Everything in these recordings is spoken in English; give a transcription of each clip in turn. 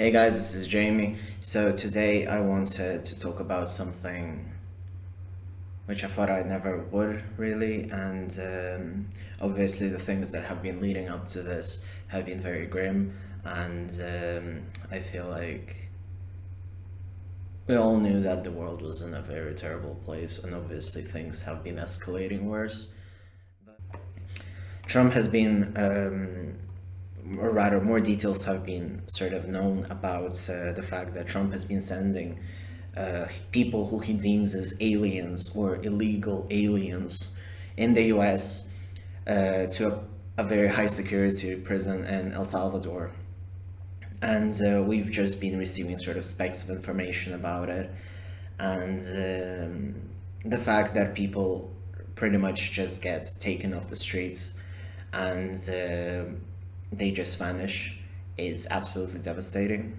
Hey guys, this is Jamie. So today I wanted to talk about something which I thought I never would really, and obviously the things that have been leading up to this have been very grim, and I feel like we all knew that the world was in a very terrible place, and obviously things have been escalating worse. Trump has been or rather, more details have been sort of known about the fact that Trump has been sending people who he deems as aliens or illegal aliens in the US to a very high security prison in El Salvador. And we've just been receiving sort of specks of information about it. And the fact that people pretty much just get taken off the streets and they just vanish is absolutely devastating.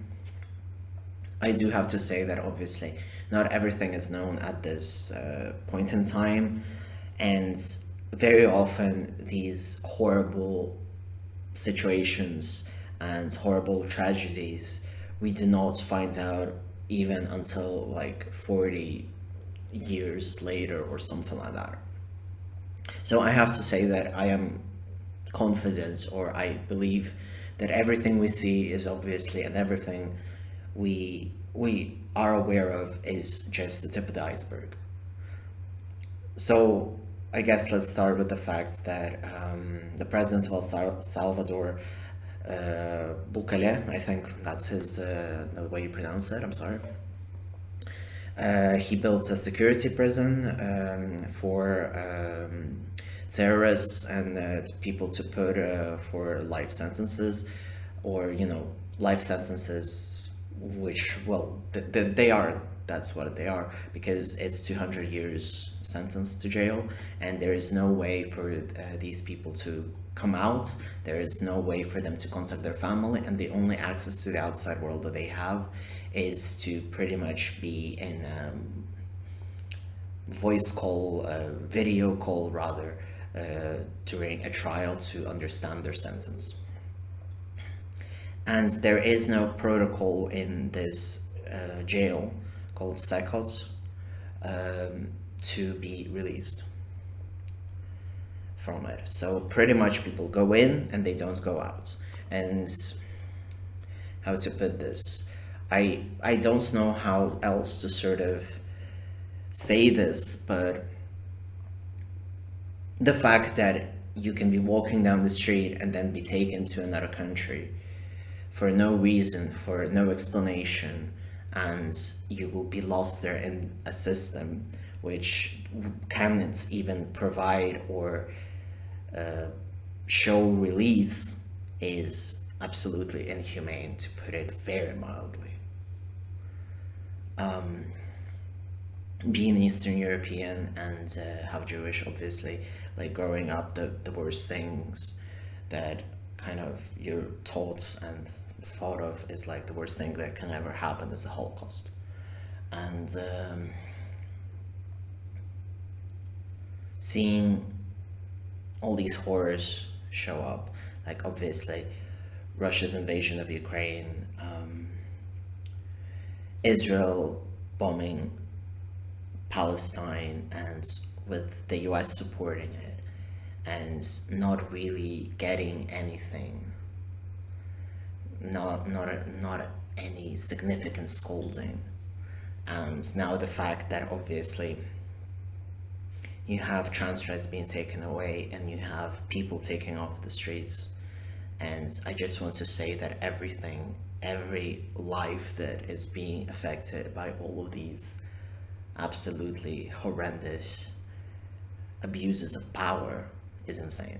I do have to say that obviously not everything is known at this point in time, and very often these horrible situations and horrible tragedies we do not find out even until like 40 years later or something like that. So I have to say that I am confident, or I believe that everything we see is obviously, and everything we are aware of is just the tip of the iceberg. So I guess let's start with the facts that the president of Salvador, Bukele, I think that's the way you pronounce it. I'm sorry. He built a security prison for terrorists and people to put for life sentences, or life sentences, which they are. That's what they are, because it's 200 years sentence to jail, and there is no way for these people to come out. There is no way for them to contact their family, and the only access to the outside world that they have is to pretty much be in voice call, video call rather, during a trial to understand their sentence. And there is no protocol in this jail called Secot to be released from it. So pretty much people go in and they don't go out. And how to put this? I don't know how else to sort of say this, but the fact that you can be walking down the street and then be taken to another country for no reason, for no explanation, and you will be lost there in a system which cannot even provide or show release is absolutely inhumane, to put it very mildly. Being Eastern European and half Jewish, obviously, like growing up, the worst things that kind of you're taught and thought of is like the worst thing that can ever happen is the Holocaust. And seeing all these horrors show up, like obviously Russia's invasion of Ukraine, Israel bombing Palestine, and with the US supporting it and not really getting anything, not any significant scolding. And now the fact that obviously you have trans rights being taken away and you have people taking off the streets. And I just want to say that every life that is being affected by all of these absolutely horrendous abuses of power is insane.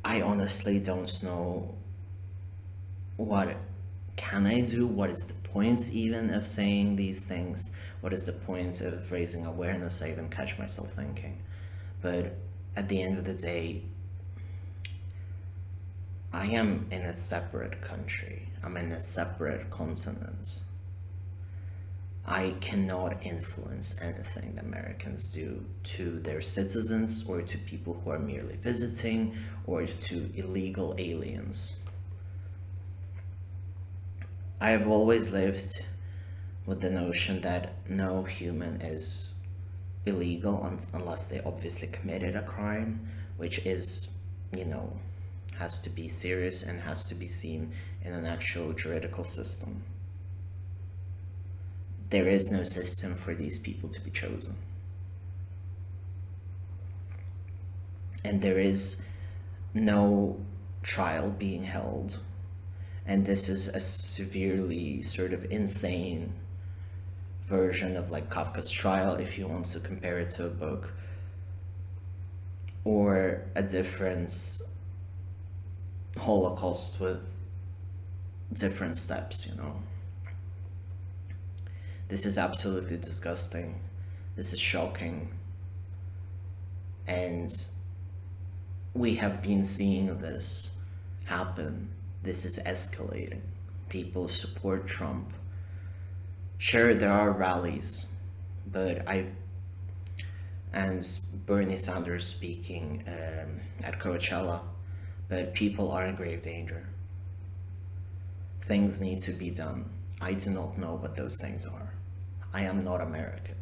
I honestly don't know what can I do? What is the point even of saying these things? What is the point of raising awareness? I even catch myself thinking. But at the end of the day, I am in a separate country. I'm in a separate continent. I cannot influence anything that Americans do to their citizens or to people who are merely visiting or to illegal aliens. I have always lived with the notion that no human is illegal unless they obviously committed a crime, which is, you know, has to be serious and has to be seen in an actual juridical system. There is no system for these people to be chosen. And there is no trial being held. And this is a severely sort of insane version of like Kafka's Trial, if you want to compare it to a book, or a different Holocaust with different steps, you know. This is absolutely disgusting. This is shocking. And we have been seeing this happen. This is escalating. People support Trump. Sure, there are rallies, and Bernie Sanders speaking at Coachella, but people are in grave danger. Things need to be done. I do not know what those things are. I am not American.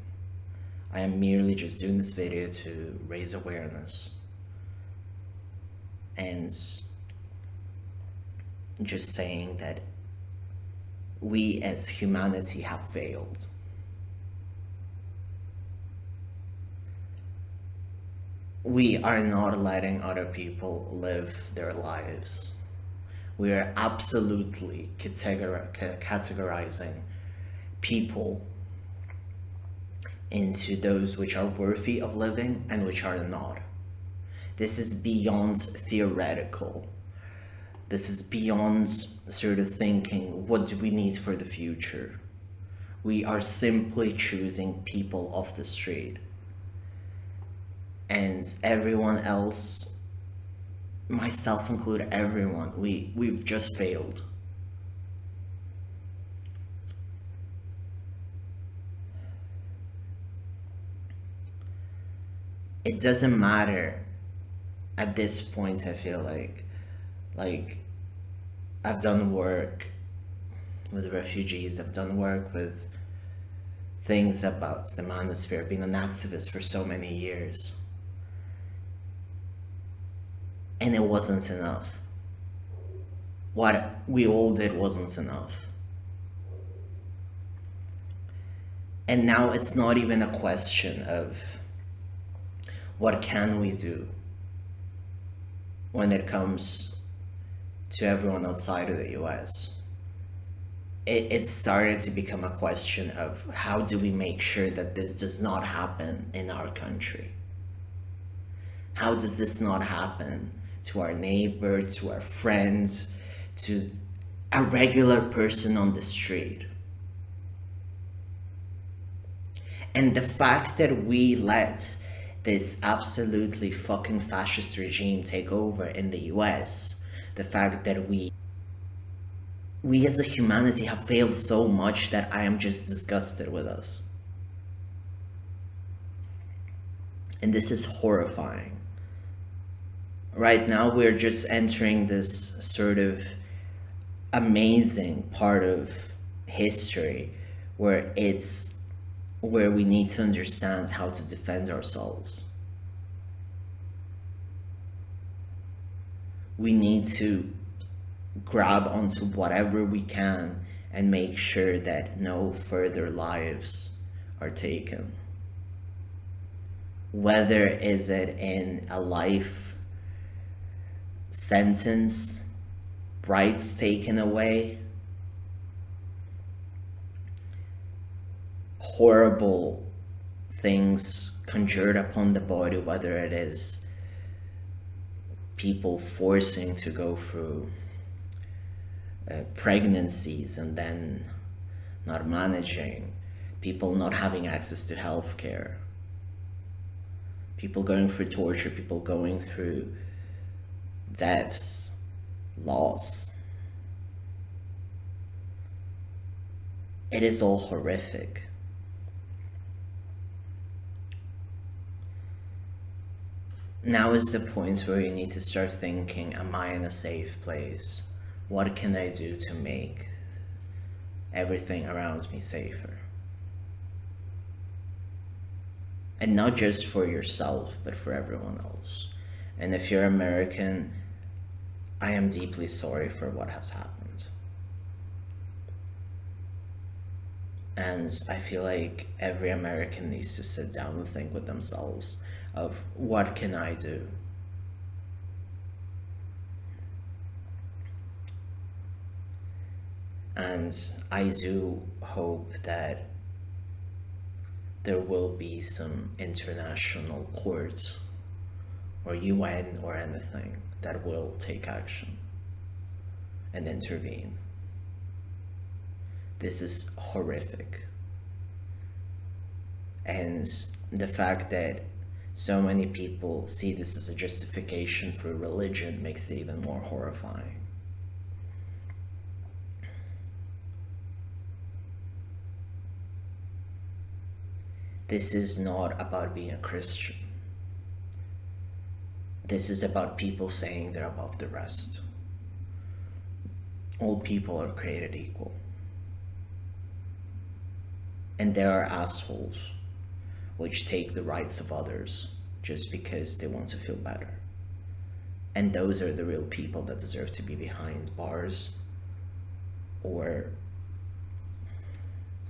I am merely just doing this video to raise awareness and just saying that we as humanity have failed. We are not letting other people live their lives. We are absolutely categorizing people into those which are worthy of living and which are not. This is beyond theoretical. This is beyond sort of thinking, what do we need for the future? We are simply choosing people off the street. And everyone else, myself included, everyone, we've just failed. It doesn't matter at this point. I feel like I've done work with refugees, I've done work with things about the manosphere, being an activist for so many years. And it wasn't enough. What we all did wasn't enough. And now it's not even a question of what can we do when it comes to everyone outside of the US. It started to become a question of how do we make sure that this does not happen in our country? How does this not happen to our neighbor, to our friends, to a regular person on the street? And the fact that we let this absolutely fucking fascist regime take over in the US, the fact that we as a humanity have failed so much that I am just disgusted with us. And this is horrifying. Right now we're just entering this sort of amazing part of history where we need to understand how to defend ourselves. We need to grab onto whatever we can and make sure that no further lives are taken. Whether is it in a life sentence, rights taken away, horrible things conjured upon the body, whether it is people forcing to go through pregnancies and then not managing, people not having access to healthcare, people going through torture, people going through deaths, loss. It is all horrific. Now is the point where you need to start thinking, am I in a safe place? What can I do to make everything around me safer? And not just for yourself, but for everyone else. And if you're American, I am deeply sorry for what has happened. And I feel like every American needs to sit down and think with themselves of what can I do? And I do hope that there will be some international courts or UN or anything that will take action and intervene. This is horrific. And the fact that so many people see this as a justification for religion makes it even more horrifying. This is not about being a Christian. This is about people saying they're above the rest. All people are created equal. And there are assholes which take the rights of others just because they want to feel better. And those are the real people that deserve to be behind bars or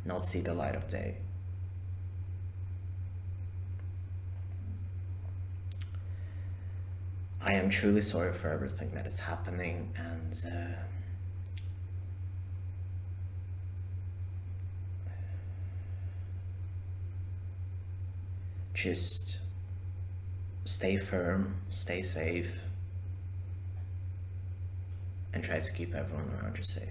not see the light of day. I am truly sorry for everything that is happening, and just stay firm, stay safe, and try to keep everyone around you safe.